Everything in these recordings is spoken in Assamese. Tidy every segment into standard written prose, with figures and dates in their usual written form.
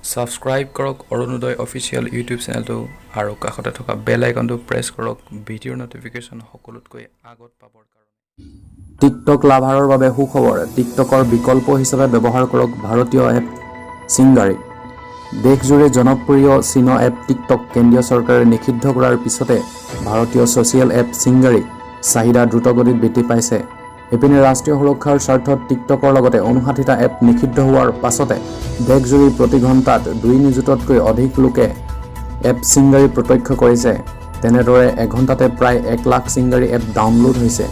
সাবস্ক্ৰাইব কৰক অৰুণোদয় অফিচিয়েল ইউটিউব চেনেলটো আৰু কাষতে থকা বেল আইকনটো প্ৰেছ কৰক ভিডিঅ'ৰ নটিফিকেশ্যন সকলোতকৈ আগত পাবৰ কাৰণে। টিকটক লাভাৰৰ বাবে সুখবৰ, টিকটকৰ বিকল্প হিচাপে ব্যৱহাৰ কৰক ভাৰতীয় এপ চিংগাৰী। দেশজুৰি জনপ্ৰিয় চীন এপ টিকটক কেন্দ্ৰীয় চৰকাৰে নিষিদ্ধ কৰাৰ পিছতে ভাৰতীয় ছ'চিয়েল এপ চিংগাৰী চাহিদা দ্ৰুতগতিত বৃদ্ধি পাইছে। ইপিনে ৰাষ্ট্ৰীয় সুৰক্ষাৰ স্বাৰ্থত টিকটকৰ লগতে 59টা এপ নিষিদ্ধ হোৱাৰ পাছতে দেশজুৰি প্ৰতি ঘণ্টাত 2 নিযুততকৈ অধিক লোকে এপ চিংগাৰী প্ৰত্যক্ষ কৰিছে। তেনেদৰে এঘণ্টাতে প্ৰায় 1 লাখ চিংগাৰী এপ ডাউনলোড হৈছে।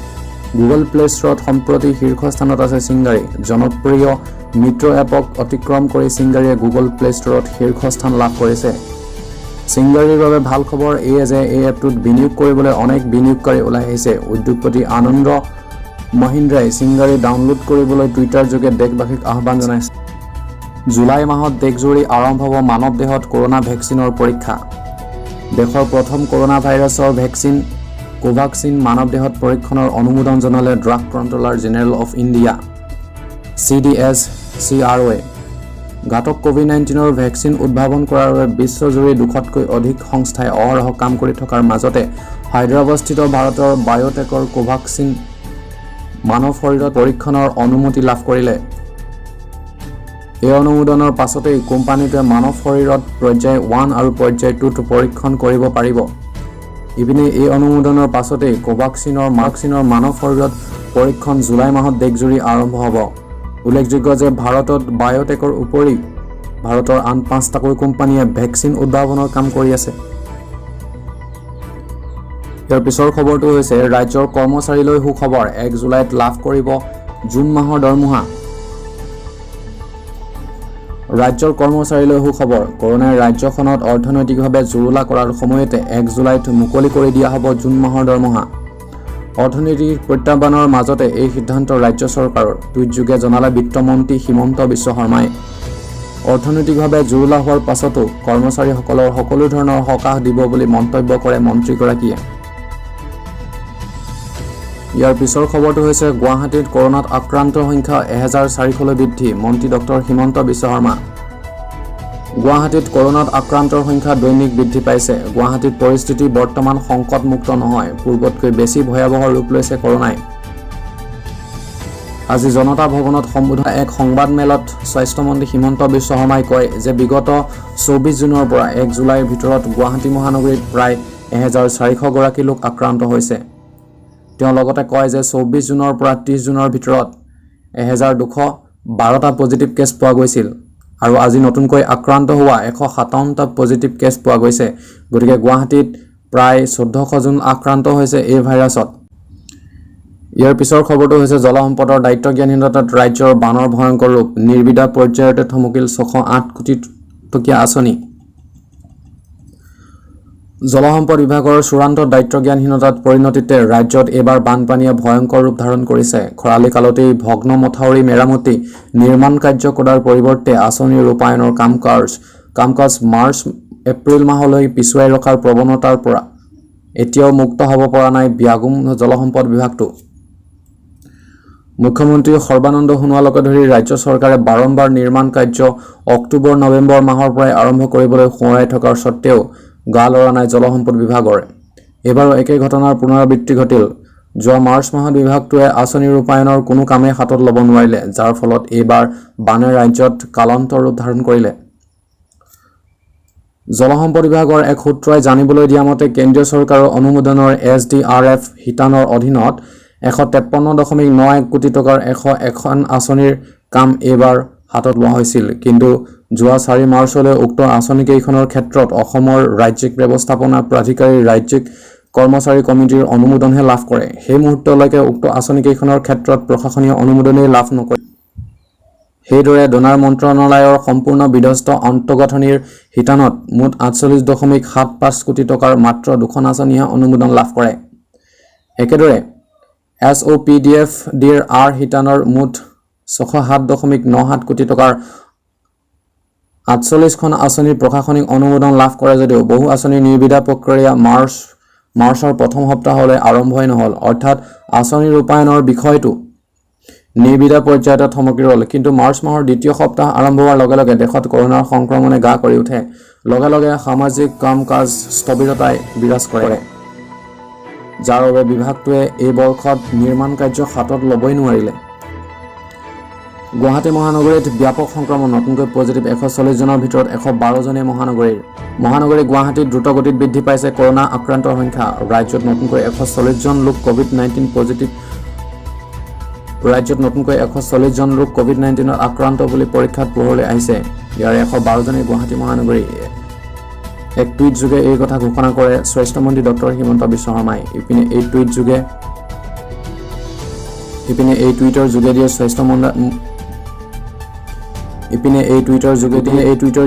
গুগল প্লে ষ্টৰত সম্প্ৰতি শীৰ্ষস্থানত আছে চিংগাৰী। জনপ্ৰিয় মিত্ৰ এপক অতিক্ৰম কৰি চিংগাৰীয়ে গুগল প্লে ষ্টৰত শীৰ্ষস্থান লাভ কৰিছে। চিংগাৰীৰ বাবে ভাল খবৰ এয়ে যে এই এপটোত বিনিয়োগ কৰিবলৈ অনেক বিনিয়োগকাৰী ওলাই আহিছে। উদ্যোগপতি আনন্দ মহিন্দ্ৰাই চিংগাৰী ডাউনলোড কৰিবলৈ টুইটাৰ যোগে দেশবাসীক আহ্বান জনাইছে। জুলাই মাহত দেশজুৰি আৰম্ভ হ'ব মানৱ দেহত কৰোনা ভেকচিনৰ পৰীক্ষা। দেশৰ প্ৰথম কৰোনা ভাইৰাছৰ ভেকচিন কোভাক্সিন মানৱ দেহত পৰীক্ষণৰ অনুমোদন জনালে drug controller general of India CDSCROৱে। ঘাতক কোভিড-19ৰ ভেকচিন উদ্ভাৱন কৰাৰ বাবে বিশ্বজুৰি 200তকৈ অধিক সংস্থাই অহৰহ কাম কৰি থকাৰ মাজতে হায়দৰাবাদস্থিত ভাৰতৰ বায়'টেকৰ কোভাক্সিন মানৱ শৰীৰত পৰীক্ষণৰ অনুমতি লাভ কৰিলে। এই অনুমোদনৰ পাছতেই কোম্পানীটোৱে মানৱ শৰীৰত পৰ্যায় 1 আৰু পৰ্যায় 2 পৰীক্ষণ কৰিব পাৰিব। ইপিনে এই অনুমোদনৰ পাছতেই কোভাক্সিনৰ মানৱ শৰীৰত পৰীক্ষণ জুলাই মাহত দেশজুৰি আৰম্ভ হ'ব। উল্লেখযোগ্য যে ভাৰতত বায়'টেকৰ উপৰি ভাৰতৰ আন 5টাকৈ কোম্পানীয়ে ভেকচিন উদ্ভাৱনৰ কাম কৰি আছে। ইয়াৰ পিছৰ খবৰটো হৈছে ৰাজ্যৰ কৰ্মচাৰীলৈ সুখবৰ, 1 জুলাইত লাভ কৰিব জুন মাহৰ দৰমহা। ৰাজ্যৰ কৰ্মচাৰীলৈ সুখবৰ, কৰোনাই ৰাজ্যখনত অৰ্থনৈতিকভাৱে জুৰুলা কৰাৰ সময়তে 1 জুলাইত মুকলি কৰি দিয়া হ'ব জুন মাহৰ দৰমহা। অৰ্থনৈতিক প্ৰত্যাহ্বানৰ মাজতে এই সিদ্ধান্ত ৰাজ্য চৰকাৰৰ, টুইটযোগে জনালে বিত্তমন্ত্ৰী হিমন্ত বিশ্ব শৰ্মাই। অৰ্থনৈতিকভাৱে জুৰুলা হোৱাৰ পাছতো কৰ্মচাৰীসকলৰ সকলো ধৰণৰ সকাহ দিব বুলি মন্তব্য কৰে মন্ত্ৰীগৰাকীয়ে। ইয়াৰ পিছৰ খবৰটো হৈছে গুৱাহাটীত কৰোনাত আক্ৰান্তৰ সংখ্যা 1400লৈ বৃদ্ধি, মন্ত্ৰী ডক্টৰ হিমন্ত বিশ্ব শৰ্মা। গুৱাহাটীত কৰোনাত আক্ৰান্তৰ সংখ্যা দৈনিক বৃদ্ধি পাইছে। গুৱাহাটীত পৰিস্থিতি বৰ্তমান সংকটমুক্ত নহয়, পূৰ্বতকৈ বেছি ভয়াৱহ ৰূপ লৈছে কৰোনাই। আজি জনতা ভৱনত সম্বোধন এক সংবাদমেলত স্বাস্থ্যমন্ত্ৰী হিমন্ত বিশ্ব শৰ্মাই কয় যে বিগত 24 জুনৰ পৰা 1 জুলাইৰ ভিতৰত গুৱাহাটী মহানগৰীত প্ৰায় 1400 গৰাকী লোক আক্ৰান্ত হৈছে। তেওঁ লগতে কয় যে 24 জুনৰ পৰা 30 জুনৰ ভিতৰত 1212টা পজিটিভ কেছ পোৱা গৈছিল আৰু আজি নতুনকৈ আক্ৰান্ত হোৱা 157টা পজিটিভ কেছ পোৱা গৈছে। গতিকে গুৱাহাটীত প্ৰায় 1400 জন আক্ৰান্ত হৈছে এই ভাইৰাছত। ইয়াৰ পিছৰ খবৰটো হৈছে জলসম্পদৰ দায়িত্বজ্ঞানহীনতাত ৰাজ্যৰ বানৰ ভয়ংকৰ ৰূপ, নিৰ্বিধা পৰ্যায়তে থমকিল 608 কোটি টকীয়া আঁচনি। জলসম্পদ বিভাগৰ চূড়ান্ত দায়িত্বজ্ঞানহীনতাত পৰিণতিতে ৰাজ্যত এইবাৰ বানপানীয়ে ভয়ংকৰ ৰূপ ধাৰণ কৰিছে। খৰালি কালতেই ভগ্ন মথাউৰি মেৰামতি নিৰ্মাণ কাৰ্য কৰাৰ পৰিৱৰ্তে আঁচনি ৰূপায়ণৰ কাম-কাজ মাৰ্চ-এপ্ৰিল মাহলৈ পিছুৱাই ৰখাৰ প্ৰৱণতাৰ পৰা এতিয়াও মুক্ত হ'ব পৰা নাই ব্যাগুম জলসম্পদ বিভাগটো। মুখ্যমন্ত্ৰী সৰ্বানন্দ সোণোৱালকে ধৰি ৰাজ্য চৰকাৰে বাৰম্বাৰ নিৰ্মাণ কাৰ্য অক্টোবৰ-নৱেম্বৰ মাহৰ পৰাই আৰম্ভ কৰিবলৈ সোঁৱৰাই থকাৰ স্বত্তেও গা লৰা নাই জলসম্পদ বিভাগৰ। এইবাৰো একেই ঘটনাৰ পুনৰাবৃত্তি ঘটিল। যোৱা মাৰ্চ মাহত বিভাগটোৱে আঁচনি ৰূপায়ণৰ কোনো কামেই হাতত ল'ব নোৱাৰিলে, যাৰ ফলত এইবাৰ বানে ৰাজ্যত কালন্তৰ ৰূপ ধাৰণ কৰিলে। জলসম্পদ বিভাগৰ এক সূত্ৰই জানিবলৈ দিয়া মতে কেন্দ্ৰীয় চৰকাৰৰ অনুমোদনৰ SDRF শিতানৰ অধীনত 153.91 কোটি টকাৰ 101খন আঁচনিৰ কাম এইবাৰ হাতত লোৱা হৈছিল। কিন্তু যোৱা 4 মাৰ্চলৈ উক্ত আঁচনিকেইখনৰ ক্ষেত্ৰত অসমৰ ৰাজ্যিক ব্যৱস্থাপনা প্ৰাধিকাৰী ৰাজ্যিক কৰ্মচাৰী কমিটিৰ অনুমোদনহে লাভ কৰে। সেই মুহূৰ্তলৈকে উক্ত আঁচনিকেইখনৰ ক্ষেত্ৰত প্ৰশাসনীয় অনুমোদনেই লাভ নকৰে। সেইদৰে ডোনাৰ মন্ত্ৰণালয়ৰ সম্পূৰ্ণ বিধ্বস্ত আন্তঃগাঁথনিৰ শিতানত মুঠ 48.75 কোটি টকাৰ মাত্ৰ 2খন আঁচনিহে অনুমোদন লাভ কৰে। একেদৰে SOPDFDৰ শিতানৰ মুঠ 607.97 কোটি টকাৰ 48খন আঁচনিৰ প্ৰশাসনিক অনুমোদন লাভ কৰে যদিও বহু আঁচনিৰ নিৰ্বিধা প্ৰক্ৰিয়া মাৰ্চৰ প্ৰথম সপ্তাহলৈ আৰম্ভই নহ'ল। অৰ্থাৎ আঁচনি ৰূপায়ণৰ বিষয়টো নিৰ্বিধা পৰ্যায়ত থমকি ৰ'ল। কিন্তু মাৰ্চ মাহৰ দ্বিতীয় সপ্তাহ আৰম্ভ হোৱাৰ লগে লগে দেশত কৰোনাৰ সংক্ৰমণে গা কৰি উঠে। লগে লগে সামাজিক কাম কাজ স্থবিৰতাই বিৰাজ কৰে, যাৰ বাবে বিভাগটোৱে এই বৰ্ষত নিৰ্মাণ কাৰ্য হাতত ল'বই নোৱাৰিলে। গুৱাহাটী মহানগৰীত ব্যাপক সংক্ৰমণ, নতুনকৈ পজিটিভ 140 জনৰ ভিতৰত 112 জনেই মহানগৰী গুৱাহাটীত দ্ৰুতগতিত বৃদ্ধি পাইছে কৰোনা আক্ৰান্তৰ সংখ্যা। ৰাজ্যত নতুনকৈ 140 জন লোক ক'ভিড-19 আক্ৰান্ত বুলি পৰীক্ষাত পোহৰলৈ আহিছে। ইয়াৰে 112 জনেই গুৱাহাটী মহানগৰী। এক টুইট যোগে এই কথা ঘোষণা কৰে স্বাস্থ্যমন্ত্ৰী ডক্টৰ হিমন্ত বিশ্ব শৰ্মাই। ইপিনে এই টুইটৰ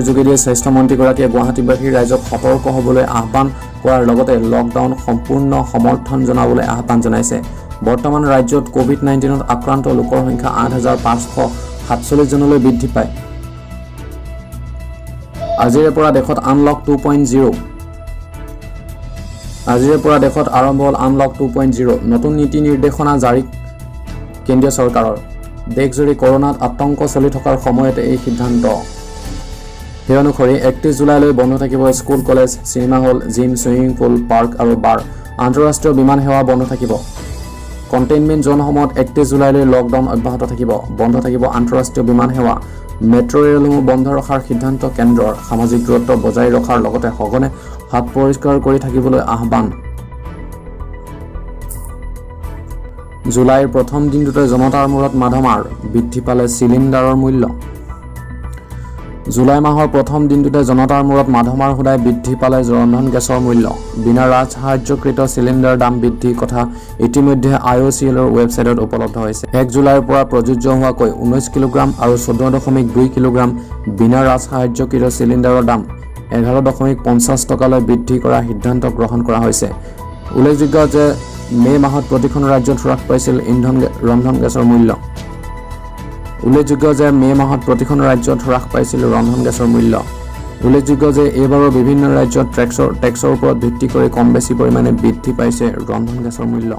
যোগেদিয়ে স্বাস্থ্যমন্ত্ৰীগৰাকীয়ে গুৱাহাটীবাসী ৰাইজক সতৰ্ক হ'বলৈ আহ্বান কৰাৰ লগতে লকডাউন সম্পূৰ্ণ সমৰ্থন জনাবলৈ আহ্বান জনাইছে। বৰ্তমান ৰাজ্যত ক'ভিড-19 আক্ৰান্ত লোকৰ সংখ্যা 8,547 জনলৈ বৃদ্ধি পায়। আজিৰে পৰা দেশত আনলক 2.0 আৰম্ভ হ'ল আনলক 2.0। নতুন নীতি নিৰ্দেশনা জাৰি কেন্দ্ৰীয় চৰকাৰৰ। দেশজুৰি কৰোনাত আতংক চলি থকাৰ সময়তে এই সিদ্ধান্ত। সেই অনুসৰি 31 জুলাইলৈ বন্ধ থাকিব school, college, cinema hall, gym, swimming pool, park আৰু বাৰ। আন্তঃৰাষ্ট্ৰীয় বিমান সেৱা বন্ধ থাকিব। কণ্টেইনমেণ্ট জ'নসমূহত 31 জুলাইলৈ লকডাউন অব্যাহত থাকিব। বন্ধ থাকিব আন্তঃৰাষ্ট্ৰীয় বিমান সেৱা। মেট্ৰ' ৰেলসমূহ বন্ধ ৰখাৰ সিদ্ধান্ত কেন্দ্ৰৰ। সামাজিক দূৰত্ব বজাই ৰখাৰ লগতে সঘনে হাত পৰিষ্কাৰ কৰি থাকিবলৈ আহ্বান। জুলাইৰ প্ৰথম দিনটোতে জনতাৰ মূৰত মাধমাৰ, বৃদ্ধি পালে চিলিণ্ডাৰৰ মূল্য। জুলাই মাহৰ প্ৰথম দিনটোতে জনতাৰ মূৰত মাধমাৰ সদায় বৃদ্ধি পালে ৰন্ধন গেছৰ মূল্য। বিনা ৰাজসাহায্যকৃত চিলিণ্ডাৰ দাম বৃদ্ধিৰ কথা ইতিমধ্যে IOCLৰ ৱেবছাইটত উপলব্ধ হৈছে। 1 জুলাইৰ পৰা প্ৰযোজ্য হোৱাকৈ 19 কিলোগ্ৰাম আৰু 14.2 কিলোগ্ৰাম বিনা ৰাজসাহায্যকৃত চিলিণ্ডাৰৰ দাম 11.50 টকালৈ বৃদ্ধি কৰাৰ সিদ্ধান্ত গ্ৰহণ কৰা হৈছে। উল্লেখযোগ্য যে মে' মাহত প্ৰতিখন ৰাজ্যত হ্ৰাস পাইছিল ৰন্ধন গেছৰ মূল্য। উল্লেখযোগ্য যে এইবাৰো বিভিন্ন ৰাজ্যত টেক্সৰ ওপৰত ভিত্তি কৰি কম বেছি পৰিমাণে বৃদ্ধি পাইছে ৰন্ধন গেছৰ মূল্য।